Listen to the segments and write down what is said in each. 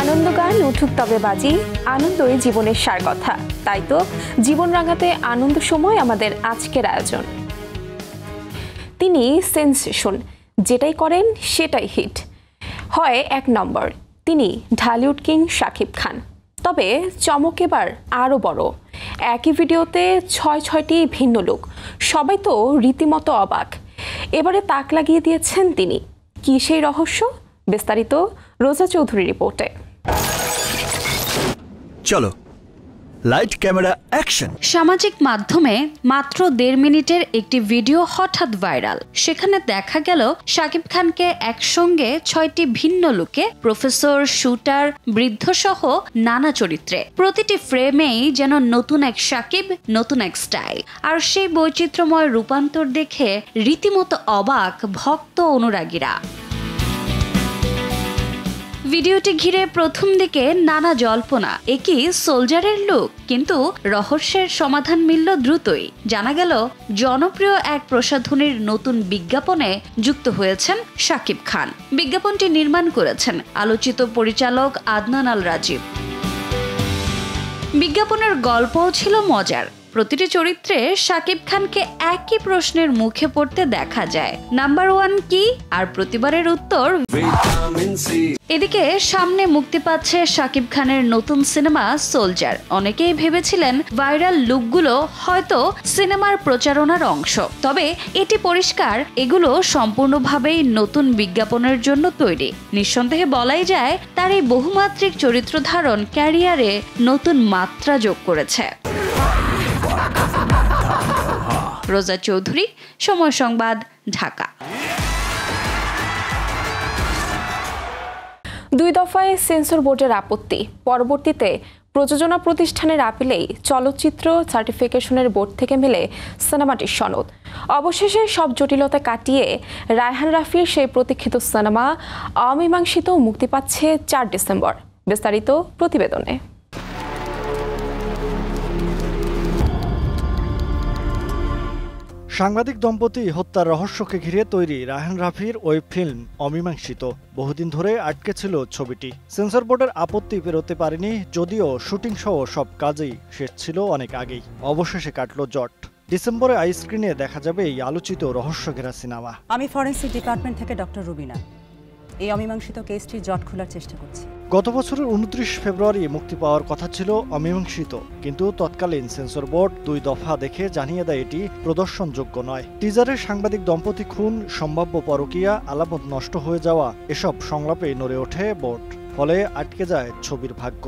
আনন্দ গান উঠুক তবে বাজি, আনন্দই জীবনের সার কথা। তাই তো জীবন রাঙাতে আনন্দ সময় আমাদের আজকের আয়োজন। তিনি সেন্সেশন, যেটাই করেন সেটাই হিট হয় 1 নম্বর। তিনি ঢালিউড কিং শাকিব খান। তবে চমক এবার আরও বড়। একই ভিডিওতে 6টি ভিন্ন লুক, সবাই তো রীতিমতো অবাক। এবারে তাক লাগিয়ে দিয়েছেন তিনি। কি সেই রহস্য? বিস্তারিত রোজা চৌধুরী রিপোর্টে। চলো লাইট ক্যামেরা অ্যাকশন। সামাজিক মাধ্যমে মাত্র 1.5 মিনিটের একটি ভিডিও হঠাৎ ভাইরাল। সেখানে দেখা গেল শাকিব খানকে একসঙ্গে 6টি ভিন্ন লুকে, প্রফেসর, শুটার, বৃদ্ধ সহ নানা চরিত্রে। প্রতিটি ফ্রেমেই যেন নতুন এক শাকিব, নতুন এক স্টাইল। আর সেই বৈচিত্র্যময় রূপান্তর দেখে রীতিমতো অবাক ভক্ত অনুরাগীরা। ভিডিওটি ঘিরে প্রথম দিকে নানা জল্পনা, একই সোলজারের লুক, কিন্তু রহস্যের সমাধান মিলল দ্রুতই। জানা গেল জনপ্রিয় এক প্রসাধনীর নতুন বিজ্ঞাপনে যুক্ত হয়েছেন শাকিব খান। বিজ্ঞাপনটি নির্মাণ করেছেন আলোচিত পরিচালক আদনান আল রাজীব। বিজ্ঞাপনের গল্পও ছিল মজার। প্রতিটি চরিত্রে শাকিব খানকে একই প্রশ্নের মুখে পড়তে দেখা যায়, নাম্বার 1 কি? আর প্রতিবারের উত্তর ভিটামিন সি। এদিকে সামনে মুক্তি পাচ্ছে শাকিব খানের নতুন সিনেমা সোলজার। অনেকেই ভেবেছিলেন ভাইরাল লুকগুলো হয়তো সিনেমার প্রচারণার অংশ। তবে এটি পরিষ্কার, এগুলো সম্পূর্ণভাবেই নতুন বিজ্ঞাপনের জন্য তৈরি। নিঃসন্দেহে বলাই যায় তার এই বহুমাত্রিক চরিত্র ধারণ ক্যারিয়ারে নতুন মাত্রা যোগ করেছে। রোজা চৌধুরী, সময় সংবাদ, ঢাকা। 2 দফায় সেন্সর বোর্ডের আপত্তি। পরবর্তীতে প্রযোজনা প্রতিষ্ঠানের আপিলেই চলচ্চিত্র সার্টিফিকেশনের বোর্ড থেকে মেলে সিনেমাটির সনদ। অবশেষে সব জটিলতা কাটিয়ে রায়হান রাফির সেই প্রতীক্ষিত সিনেমা অমীমাংসিত মুক্তি পাচ্ছে 4 ডিসেম্বর। বিস্তারিত প্রতিবেদনে। সাংবাদিক দম্পতি হত্যার রহস্যকে ঘিরে তৈরি রায়হান রাফির ওই ফিল্ম অমীমাংসিত বহুদিন ধরে আটকে ছিল ছবিটি। সেন্সর বোর্ডের আপত্তি পেরোতে পারেনি, যদিও শুটিং সহ সব কাজেই শেষ ছিল অনেক আগেই। অবশেষে কাটল জট। ডিসেম্বরে আইস্ক্রিনে দেখা যাবে এই আলোচিত রহস্য ঘেরা সিনেমা। আমি ফরেন্সিক ডিপার্টমেন্ট থেকে ডক্টর রুবিনা। এই অমীমাংসিত কেসটির জট খোলার চেষ্টা করছি। গত বছরের 29 ফেব্রুয়ারি মুক্তি পাওয়ার কথা ছিল অমীমাংসিত, কিন্তু তৎকালীন সেন্সর বোর্ড 2 দফা দেখে জানিয়ে দেয় এটি প্রদর্শনযোগ্য নয়। টিজারে সাংবাদিক দম্পতি খুন, সম্ভাব্য পরকীয়া, আলাপত নষ্ট হয়ে যাওয়া এসব সংলাপে নড়ে ওঠে বোর্ড। ফলে আটকে যায় ছবির ভাগ্য।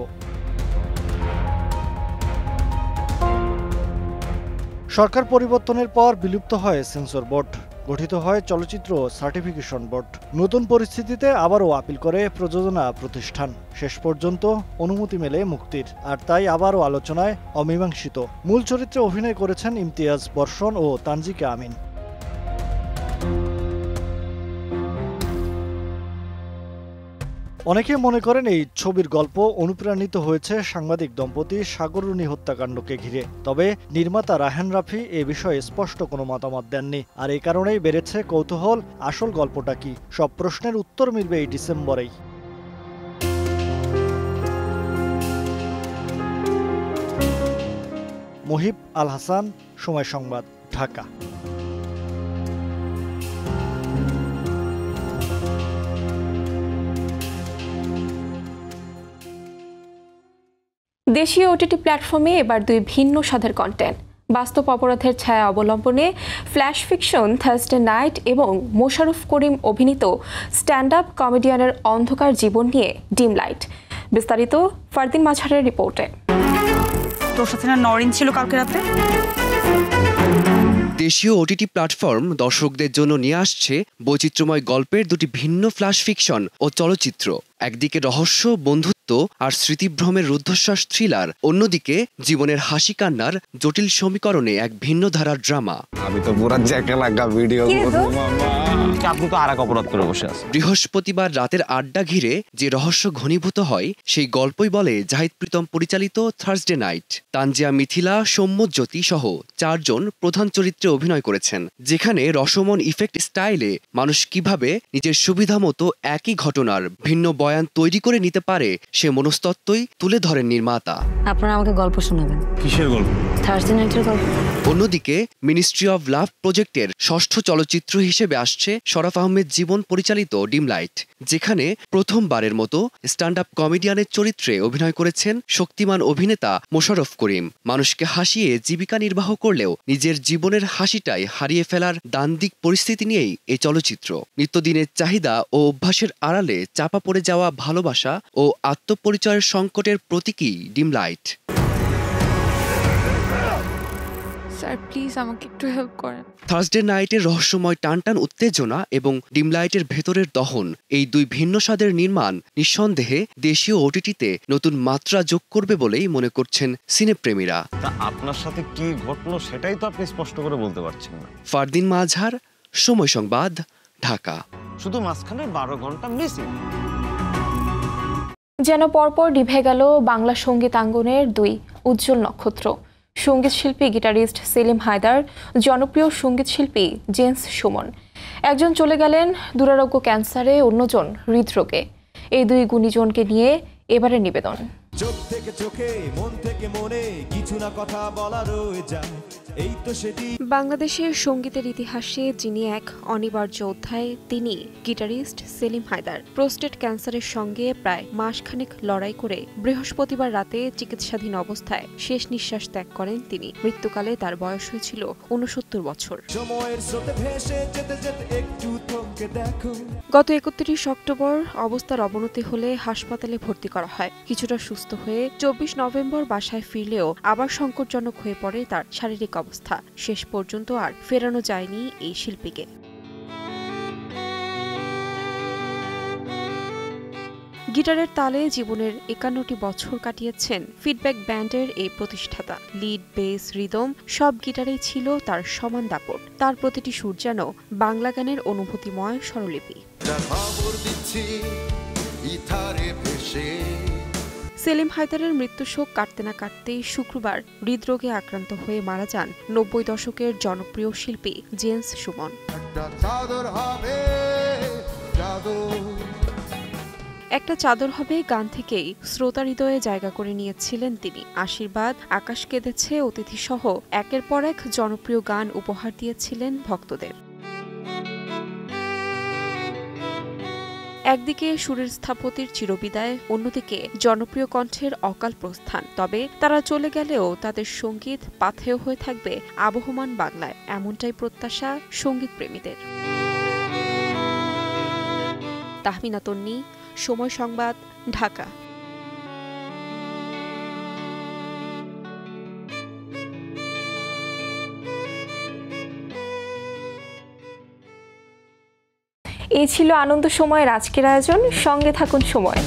সরকার পরিবর্তনের পর বিলুপ্ত হয় সেন্সর বোর্ড, গঠিত হয় চলচ্চিত্র সার্টিফিকেশন বোর্ড। নতুন পরিস্থিতিতে আবারও আপিল করে প্রযোজনা প্রতিষ্ঠান। শেষ পর্যন্ত অনুমতি মেলে মুক্তির, আর তাই আবারও আলোচনায় অমীমাংসিত। মূল চরিত্রে অভিনয় করেছেন ইমতিয়াজ, বর্ষণ ও তানজিকা আমিন। অনেকে মনে করেন এই ছবির গল্প অনুপ্রাণিত হয়েছে সাংবাদিক দম্পতি সাগররুনি হত্যাকাণ্ডকে ঘিরে। তবে নির্মাতা রায়হান রাফি এ বিষয়ে স্পষ্ট কোনো মতামত দেননি। আর এই কারণেই বেড়েছে কৌতূহল, আসল গল্পটা কি? সব প্রশ্নের উত্তর মিলবে এই ডিসেম্বরেই। মুহিব আল হাসান, সময় সংবাদ, ঢাকা। দেশীয় ওটিটি প্ল্যাটফর্মে এবার 2 ভিন্ন স্বাদের কন্টেন্ট। বাস্তব অপরাধের ছায়া অবলম্বনে ফ্ল্যাশ ফিকশন থার্সডে নাইট এবং মোশাররফ করিম অভিনীত স্ট্যান্ড আপ কমেডিয়ানের অন্ধকার জীবন নিয়ে ডিম লাইট। বিস্তারিত ফারদিন মাঝারের রিপোর্টে। তোর সাথে না নরিন ছিল কালকে রাতে? দেশীয় ওটিটি প্ল্যাটফর্ম দর্শকদের জন্য নিয়ে আসছে বৈচিত্র্যময় গল্পের 2টি ভিন্ন ফ্ল্যাশ ফিকশন ও চলচ্চিত্র। একদিকে রহস্য, বন্ধুত্ব আর স্মৃতিভ্রমের রুদ্ধশ্বাস থ্রিলার, অন্যদিকে জীবনের হাসি কান্নার জটিল সমীকরণে এক ভিন্ন ধারার ড্রামা। আমি তো পুরো জ্যাকে লাগা ভিডিও করব মামা। আজকে আপনি তো আর এক অপরাধ করে বসে আছেন। বৃহস্পতিবার রাতের আড্ডা ঘিরে যে রহস্য ঘনীভূত হয় সেই গল্পই বলে জাহিদ প্রীতম পরিচালিত থার্সডে নাইট। তানজিয়া মিথিলা, সৌম্য জ্যোতি সহ 4 জন প্রধান চরিত্রে অভিনয় করেছেন, যেখানে রসমন ইফেক্ট স্টাইলে মানুষ কিভাবে নিজের সুবিধা মতো একই ঘটনার ভিন্ন বয়ান তৈরি করে নিতে পারে সে মনস্তত্ত্বই তুলে ধরেন নির্মাতা। আপনারা আমাকে গল্প শোনাবেন। কিসের গল্প? থার্সডে নাইটের গল্প। অন্যদিকে মিনিস্ট্রি অব লাভ প্রজেক্টের 6ষ্ঠ চলচ্চিত্র হিসেবে আসছে শরাফ আহমেদ জীবন পরিচালিত ডিম লাইট, যেখানে প্রথমবারের মতো স্ট্যান্ড আপ কমেডিয়ানের চরিত্রে অভিনয় করেছেন শক্তিমান অভিনেতা মোশাররফ করিম। মানুষকে হাসিয়ে জীবিকা নির্বাহ করলেও নিজের জীবনের হাসিটাই হারিয়ে ফেলার দ্বান্দ্বিক পরিস্থিতি নিয়েই এই চলচ্চিত্র। নিত্যদিনের চাহিদা ও অভ্যাসের আড়ালে চাপা পড়ে যাওয়া ভালোবাসা ও আত্মপরিচয়ের সংকটের প্রতীকী ডিম লাইট। স্যার প্লিজ আমাকে একটু হেল্প করেন। থার্সডে নাইটের রহস্যময় টানটান উত্তেজনা এবং ডিম লাইটের ভেতরের দহন, এই দুই ভিন্ন স্বাদের নির্মাণ নিঃসন্দেহে দেশীয় ওটিটিতে নতুন মাত্রা যোগ করবে বলেই মনে করছেন সিনেপ্রেমীরা। তা আপনার সাথে কি ঘটলো সেটাই তো আপনি স্পষ্ট করে বলতে পারছেন না। ফারদিন মাঝহার, সময় সংবাদ, ঢাকা। শুধু মাঝখানে 12 ঘন্টা মিসিং। যেন পরপর নিভে গেল বাংলা সঙ্গীতাঙ্গনের 2 উজ্জ্বল নক্ষত্র। সঙ্গীত শিল্পী গিটারিস্ট সেলিম হায়দার, জনপ্রিয় সঙ্গীত শিল্পী জেমস সুমন। একজন চলে গেলেন দুরারোগ্য ক্যান্সারে, অন্যজন হৃদরোগে। এই 2 গুণীজনকে নিয়ে এবারে নিবেদন। চোখ থেকে চোখে, মন থেকে মনে কিছু না কথা বলা রয়ে যায়, এই তো সেটি। বাংলাদেশের সঙ্গীতের ইতিহাসে যিনি এক অনিবার্য অধ্যায়, তিনি গিটারিস্ট সেলিম হায়দার। প্রোস্টেট ক্যান্সারের সঙ্গে প্রায় মাসখানেক লড়াই করে বৃহস্পতিবার রাতে চিকিৎসাধীন অবস্থায় শেষ নিঃশ্বাস ত্যাগ করেন তিনি। মৃত্যুকালে তার বয়স হয়েছিল 69 বছর। সময়ের স্রোতে ভেসে যেতে যেতে একটু থমকে দেখো। গত 31 অক্টোবর অবস্থার অবনতি হলে হাসপাতালে ভর্তি করা হয়। কিছুটা সুস্থ হয়ে 24 নভেম্বর বাসায় ফিরলেও আবার সংকটজনক হয়ে পড়ে তার শারীরিক অবস্থা। শেষ পর্যন্ত আর ফেরানো যায়নি এই শিল্পীকে। গিটারের তালে জীবনের 51টি বছর কাটিয়েছেন ফিডব্যাক ব্যান্ডের এই প্রতিষ্ঠাতা। লিড, বেস, রিদম সব গিটারেই ছিল তার সমান দাপট। তার প্রতিটি সুর যেন বাংলা গানের অনুভূতিময় স্বরলিপি। সেলিম হায়দারের মৃত্যু শোক কাটতে না কাটতেই শুক্রবার হৃদরোগে আক্রান্ত হয়ে মারা যান 90 দশকের জনপ্রিয় শিল্পী জেমস সুমন। একটা চাদর হবে গান থেকেই শ্রোতা হৃদয়ে জায়গা করে নিয়েছিলেন তিনি। আশীর্বাদ, আকাশ কেঁদেছে, অতিথি সহ একের পর এক জনপ্রিয় গান উপহার দিয়েছিলেন ভক্তদের। একদিকে সুরের স্থপতির চিরবিদায়, অন্যদিকে জনপ্রিয় কণ্ঠের অকাল প্রস্থান। তবে তারা চলে গেলেও তাদের সঙ্গীত পাথেয় হয়ে থাকবে আবহমান বাংলায়, এমনটাই প্রত্যাশা সঙ্গীত প্রেমীদের। তাহমিনা তন্নি, সময় সংবাদ, ঢাকা। এই ছিল আনন্দ সময়ের আজকের আয়োজন। সঙ্গে থাকুন সময়।